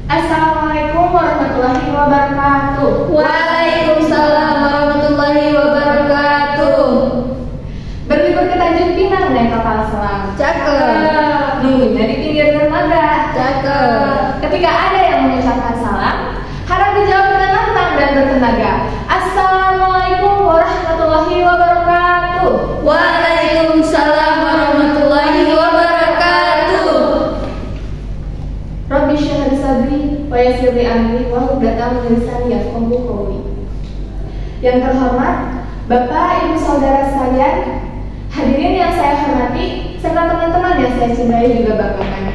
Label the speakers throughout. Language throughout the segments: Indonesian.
Speaker 1: Assalamualaikum warahmatullahi wabarakatuh.
Speaker 2: Waalaikumsalam warahmatullahi wabarakatuh.
Speaker 1: Berlibur ke Tanjung Pinang naik kapal selam.
Speaker 2: Cakep.
Speaker 1: Nunggunya di pinggir dermaga.
Speaker 2: Cakep.
Speaker 1: Ketika ada yang mengucapkan salam, harap dijawab dengan lantang dan bertenaga. Assalamualaikum warahmatullahi wabarakatuh.
Speaker 2: Waalaikumsalam warahmatullahi wabarakatuh.
Speaker 1: Rabbi shrah li sadri wa yassir li amri wahlul 'uqdatam min lisani yafqahu qawli. Yang terhormat Bapak, Ibu, Saudara sekalian, hadirin yang saya hormati, serta teman-teman yang saya cintai juga banggakan.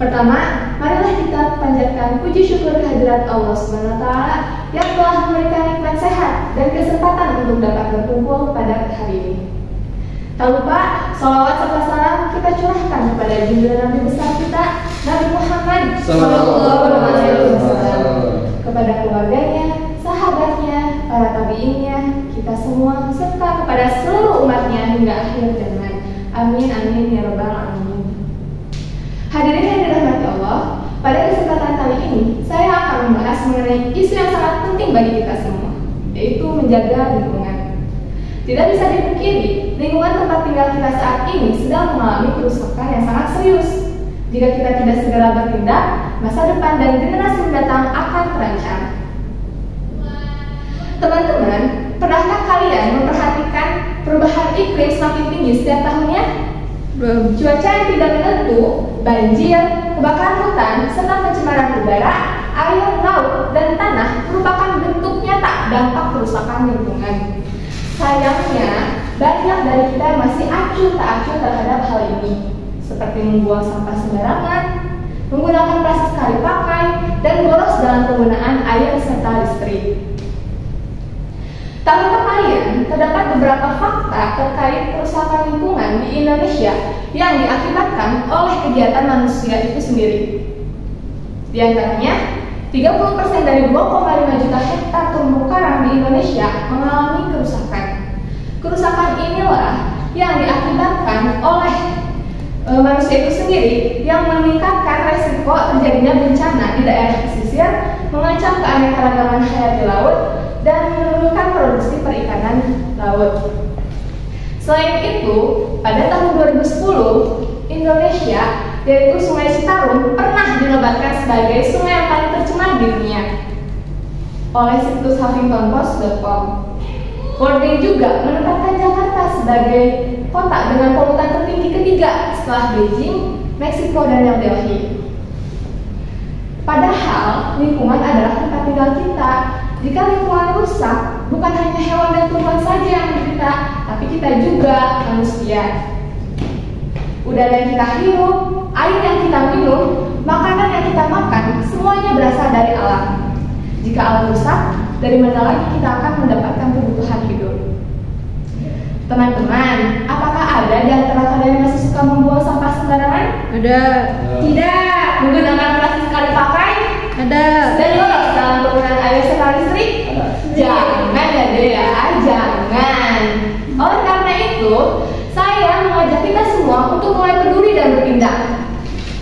Speaker 1: Pertama, marilah kita panjatkan puji syukur kehadirat Allah SWT yang telah memberikan nikmat sehat dan kesempatan untuk dapat berkumpul pada hari ini. Tak lupa, sholawat serta salam kita curahkan kepada junjungan Nabi besar kita, Nabi Muhammad SAW, kepada keluarganya, sahabatnya, para tabiinnya, kita semua, serta kepada seluruh umatnya hingga akhir zaman. Amin, amin, ya rabbal alamin. Hadirin yang dirahmati Allah, pada kesempatan kali ini saya akan membahas mengenai isu yang sangat penting bagi kita semua, yaitu menjaga lingkungan. Tidak bisa dipungkiri, lingkungan tempat tinggal kita saat ini sedang mengalami kerusakan yang sangat serius. Jika kita tidak segera bertindak, masa depan dan generasi mendatang akan terancam. Teman-teman, pernahkah kalian memperhatikan perubahan iklim semakin tinggi setiap tahunnya? Cuaca yang tidak menentu, banjir, kebakaran hutan, serta pencemaran udara, air, laut, dan tanah merupakan bentuk nyata dampak kerusakan lingkungan. Sayangnya, banyak dari kita masih acuh tak acuh terhadap hal ini, seperti membuang sampah sembarangan, menggunakan plastik sekali pakai, dan boros dalam penggunaan air serta listrik. Tahukah kalian, terdapat beberapa fakta terkait kerusakan lingkungan di Indonesia yang diakibatkan oleh kegiatan manusia itu sendiri. Di antaranya, 30% dari 2,5 juta hektar terumbu karang di Indonesia mengalami kerusakan. Kerusakan inilah yang diakibatkan oleh manusia itu sendiri yang meningkatkan resiko terjadinya bencana di daerah pesisir, mengancam keanekaragaman hayati laut, dan menurunkan produksi perikanan laut. Selain itu, pada tahun 2010, Indonesia, yaitu Sungai Citarum, pernah dinobatkan sebagai sungai yang paling tercemar di dunia oleh situs huffingtonpost.com. World Bank juga menempatkan Jakarta sebagai kota dengan polutan tertinggi ketiga setelah Beijing, Meksiko, dan New Delhi. Padahal lingkungan adalah tempat tinggal kita. Jika lingkungan rusak, bukan hanya hewan dan tumbuhan saja yang menderita, tapi kita juga manusia. Udara yang kita hirup, air yang kita minum, makanan yang kita makan, semuanya berasal dari alam. Jika alam rusak, dari mana lagi kita akan mendapatkan kebutuhan hidup? Teman-teman, apakah ada di antara kalian yang masih suka membuang sampah sembarangan?
Speaker 2: Ada.
Speaker 1: Tidak. Menggunakan plastik sekali pakai?
Speaker 2: Ada.
Speaker 1: Dan boros dalam penggunaan air serta listrik? Jangan ya Dea, jangan. Oleh karena itu, saya mengajak kita semua untuk mulai peduli dan bertindak.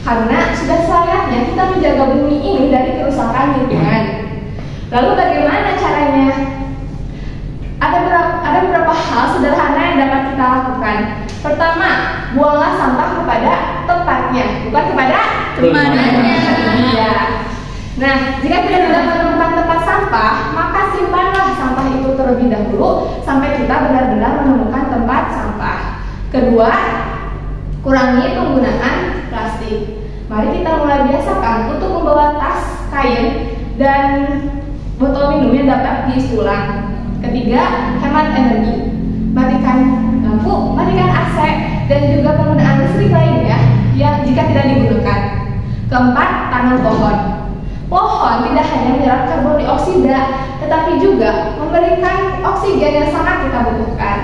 Speaker 1: Karena sudah selayaknya kita menjaga bumi ini dari kerusakan lingkungan. Lalu bagaimana caranya? Ada beberapa hal sederhana yang dapat kita lakukan. Pertama, buanglah sampah kepada tempatnya, bukan kepada temannya. Ya. Nah, jika tidak dapat menemukan tempat sampah, maka simpanlah sampah itu terlebih dahulu sampai kita benar-benar menemukan tempat sampah. Kedua, kurangi penggunaan plastik. Mari kita mulai biasakan untuk membawa tas kain dan botol minum yang dapat diisi ulang. Ketiga, hemat energi. Matikan lampu, matikan AC, dan juga penggunaan listrik lainnya yang jika tidak digunakan. Keempat, tanam pohon. Pohon tidak hanya menyerap karbon dioksida, tetapi juga memberikan oksigen yang sangat kita butuhkan.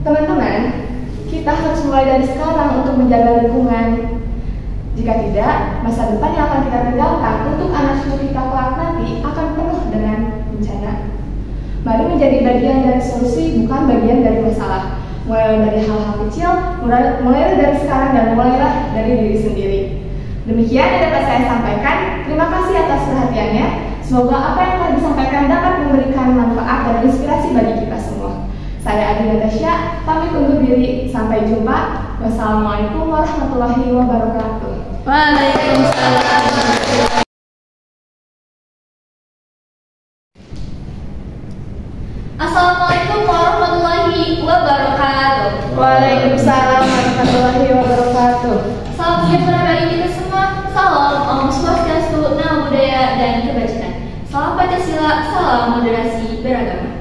Speaker 1: Teman-teman, kita harus mulai dari sekarang untuk menjaga lingkungan. Jika tidak, masa depan yang akan kita tinggalkan untuk anak cucu kita kelak nanti akan penuh dengan bencana. Mari menjadi bagian dari solusi, bukan bagian dari masalah. Mulai dari hal-hal kecil, mulai dari sekarang dan mulailah dari diri sendiri. Demikian yang dapat saya sampaikan. Terima kasih atas perhatiannya. Semoga apa yang telah disampaikan dapat memberikan manfaat dan inspirasi bagi kita semua. Saya Adi Natasha, pamit undur diri. Sampai jumpa. Wassalamualaikum warahmatullahi wabarakatuh.
Speaker 2: Waalaikumsalam. Assalamualaikum warahmatullahi wabarakatuh.
Speaker 1: Waalaikumsalam warahmatullahi wabarakatuh.
Speaker 2: Salam sejahtera bagi kita semua. Salam Om Swastiastu, Namo Buddhaya dan Kebajikan. Salam Pancasila, salam moderasi beragama.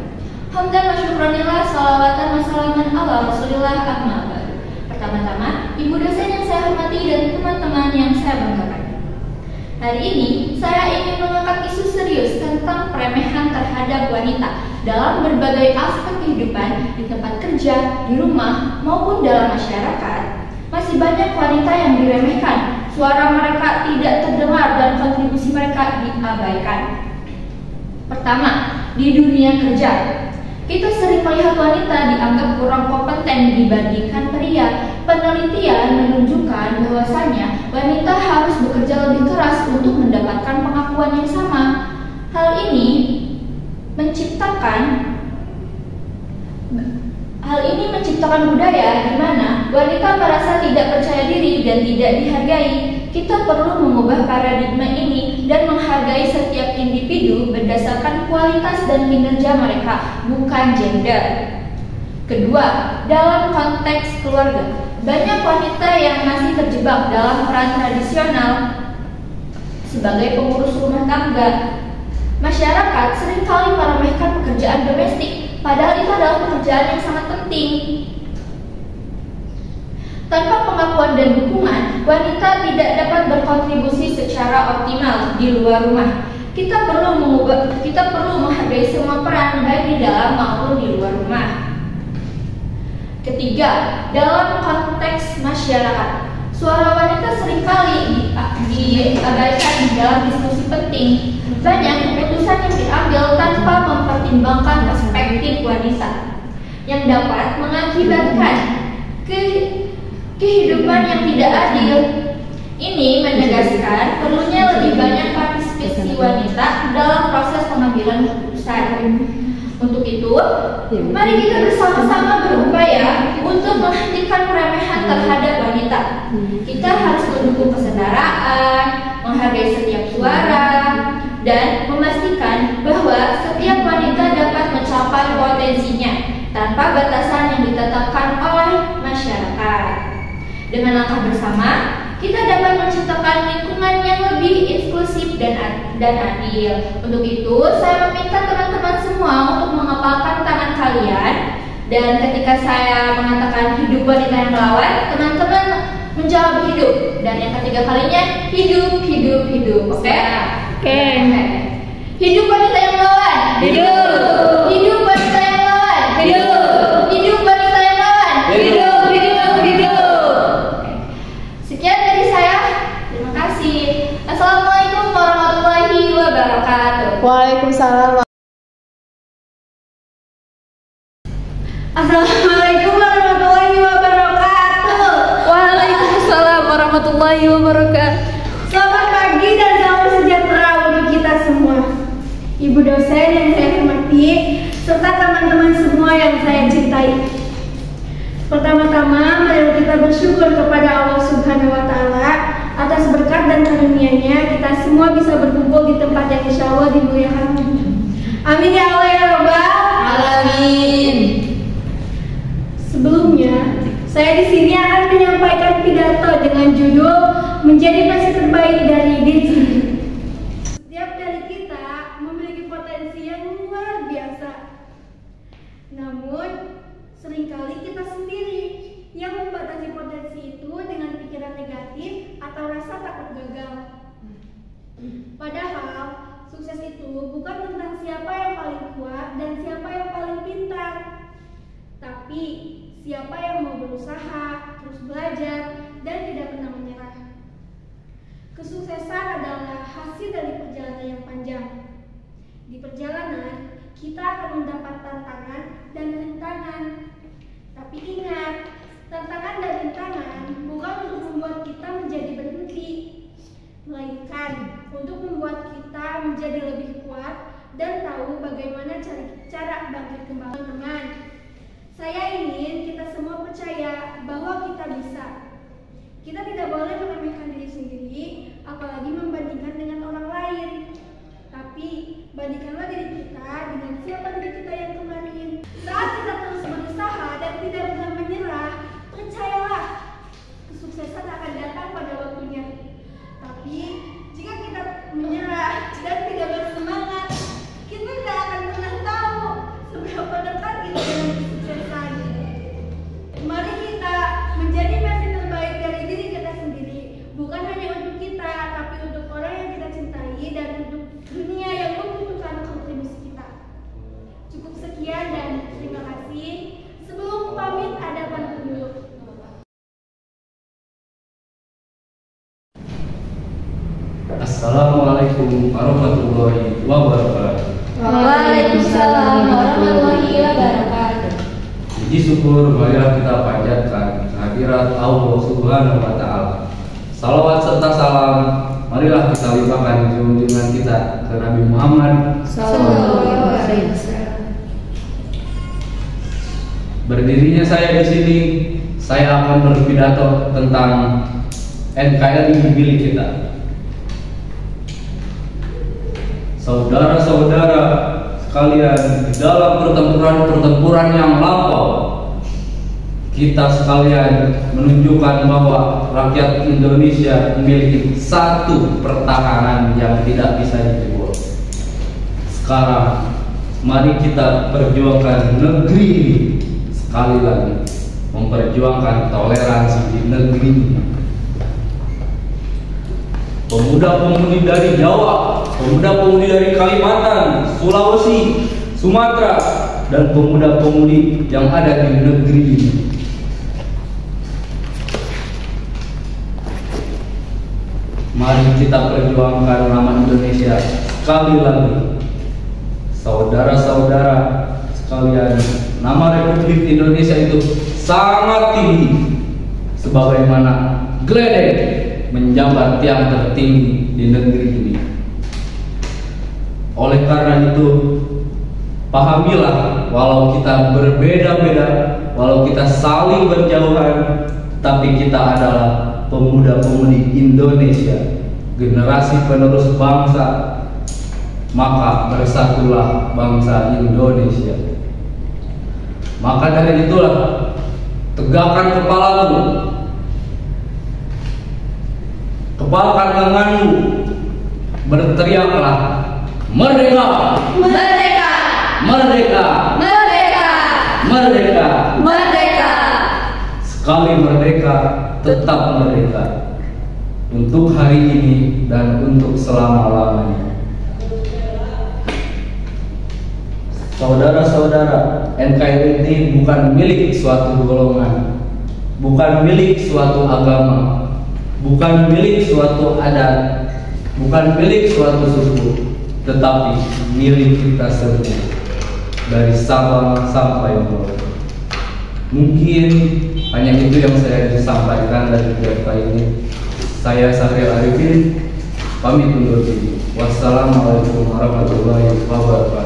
Speaker 2: Hamdan wa syukranillah, salawatan wa salaman ala Rasulillah amma ba'du. Pertama-tama, ibu dosen yang saya hormati dan teman-teman yang saya banggakan. Hari ini, saya ingin mengangkat isu serius tentang peremehan terhadap wanita dalam berbagai aspek kehidupan di tempat kerja, di rumah, maupun dalam masyarakat. Masih banyak wanita yang diremehkan, suara mereka tidak terdengar dan kontribusi mereka diabaikan. Pertama, di dunia kerja. Kita sering melihat wanita dianggap kurang kompeten dibandingkan pria. Penelitian menunjukkan bahwasanya wanita harus bekerja lebih keras untuk mendapatkan pengakuan yang sama. Hal ini menciptakan budaya di mana wanita merasa tidak percaya diri dan tidak dihargai. Kita perlu mengubah paradigma ini dan menghargai setiap individu berdasarkan kualitas dan kinerja mereka, bukan gender. Kedua, dalam konteks keluarga, banyak wanita yang masih terjebak dalam peran tradisional sebagai pengurus rumah tangga. Masyarakat seringkali meremehkan pekerjaan domestik, padahal itu adalah pekerjaan yang sangat penting. Tanpa pengakuan dan dukungan, wanita tidak dapat berkontribusi secara optimal di luar rumah. Kita perlu menghargai semua peran baik di dalam maupun di luar rumah. Ketiga, dalam konteks masyarakat, suara wanita seringkali diabaikan di dalam diskusi penting. Banyak keputusan yang diambil tanpa mempertimbangkan perspektif wanita, yang dapat mengakibatkan kehidupan yang tidak adil. Ini menegaskan perlunya lebih banyak partisipasi wanita dalam proses pengambilan keputusan. Untuk itu, mari kita bersama-sama berupaya untuk menghentikan peremehan terhadap wanita. Kita harus mendukung kesetaraan, menghargai setiap suara, dan memastikan bahwa setiap wanita dapat mencapai potensinya tanpa batasan yang ditetapkan oleh masyarakat. Dengan langkah bersama, kita dapat menciptakan lingkungan yang lebih inklusif dan adil. Untuk itu, saya meminta teman-teman semua untuk mengepalkan tangan kalian. Dan ketika saya mengatakan hidup wanita yang melawan, teman-teman menjawab hidup. Dan yang ketiga kalinya, hidup, hidup, hidup. Oke? Oke. Hidup wanita yang melawan. Hidup. Hidup wanita yang melawan. Hidup. Hidup wanita yang melawan. Hidup, hidup, hidup. Sekian dari saya. Terima kasih. Assalamualaikum warahmatullahi wabarakatuh.
Speaker 1: Waalaikumsalam.
Speaker 2: Assalamualaikum warahmatullahi wabarakatuh.
Speaker 3: Waalaikumsalam warahmatullahi wabarakatuh.
Speaker 2: Selamat pagi dan salam sejahtera bagi kita semua. Ibu dosen yang saya hormati serta teman-teman semua yang saya cintai. Pertama-tama, mari kita bersyukur kepada Allah Subhanahu wa Ta'ala atas berkat dan karunia-Nya kita semua bisa berkumpul di tempat yang insya Allah dimuliakan. Amin ya Allah ya Rabbal
Speaker 3: Alamin.
Speaker 2: Sebelumnya, saya di sini akan menyampaikan pidato dengan judul Menjadi Versi Terbaik dari Diri Sendiri. Setiap dari kita memiliki potensi yang luar biasa. Namun, seringkali kita sendiri yang membatasi potensi itu dengan pikiran negatif atau rasa takut gagal. Padahal, sukses itu bukan tentang siapa yang paling kuat dan siapa yang paling pintar, tapi siapa yang mau berusaha, terus belajar, dan tidak pernah menyerah. Kesuksesan adalah hasil dari perjalanan yang panjang. Di perjalanan, kita akan mendapat tantangan dan rintangan. Tapi ingat, tantangan dan rintangan bukan untuk membuat kita menjadi berhenti.
Speaker 4: melainkan untuk membuat kita menjadi lebih kuat dan tahu bagaimana cara bangkit kembali. Teman-teman, saya ingin kita semua percaya bahwa kita bisa. Kita tidak boleh meremehkan diri sendiri, apalagi membandingkan dengan orang lain. Tapi, bandingkanlah diri kita dengan siapa diri kita yang kemarin. Saat kita terus berusaha dan tidak pernah menyerah, percayalah, kesuksesan akan datang pada waktunya. Tapi, jika kita menyerah dan tidak bersemangat, kita tidak akan pernah tahu seberapa dekat kita dengan kesuksesan. Mari kita menjadi versi terbaik dari diri kita sendiri, bukan hanya untuk kita, tapi untuk orang yang kita cintai dan untuk dunia yang membutuhkan kontribusi kita. Cukup sekian dan terima kasih. Sebelum pamit ada pantun dulu.
Speaker 5: Assalamualaikum warahmatullahi wabarakatuh.
Speaker 2: Waalaikumsalam warahmatullahi wabarakatuh.
Speaker 5: Puji syukur marilah kita panjatkan kehadirat Allah Subhanahu wa taala. Salawat serta salam marilah kita limpahkan junjungan kita ke Nabi Muhammad
Speaker 2: Sallallahu alaihi wasallam.
Speaker 5: Berdirinya saya di sini, saya akan berpidato tentang NKRI milik kita. Saudara-saudara sekalian, di dalam pertempuran yang lampau, kita sekalian menunjukkan bahwa rakyat Indonesia memiliki satu pertahanan yang tidak bisa dijebol. Sekarang, mari kita perjuangkan negeri ini. Sekali lagi, memperjuangkan toleransi di negeri ini. Pemuda-pemudi dari Jawa, pemuda-pemudi dari Kalimantan, Sulawesi, Sumatera, dan pemuda-pemudi yang ada di negeri ini. Mari kita perjuangkan nama Indonesia sekali lagi. Saudara-saudara sekalian, nama Republik Indonesia itu sangat tinggi, sebagaimana geledek menjabat tiang tertinggi di negeri ini. Oleh karena itu, pahamilah, walau kita berbeda-beda, walau kita saling berjauhan, tapi kita adalah pemuda-pemudi Indonesia, generasi penerus bangsa. Maka bersatulah bangsa Indonesia. Maka dari itulah, tegakkan kepalamu, kepalkan lenganmu, berteriaklah merdeka,
Speaker 2: Merdeka!
Speaker 5: merdeka,
Speaker 2: Merdeka!
Speaker 5: merdeka.
Speaker 2: Merdeka!
Speaker 5: Sekali merdeka, tetap merdeka, untuk hari ini dan untuk selama-lamanya. Saudara-saudara, NKRI ini bukan milik suatu golongan, bukan milik suatu agama, bukan milik suatu adat, bukan milik suatu suku, tetapi milik kita semua, dari Sabang sampai Merauke. Mungkin hanya itu yang saya bisa sampaikan dari PFK ini. Saya Sahril Arifin, pamit undur diri. Wassalamualaikum warahmatullahi wabarakatuh.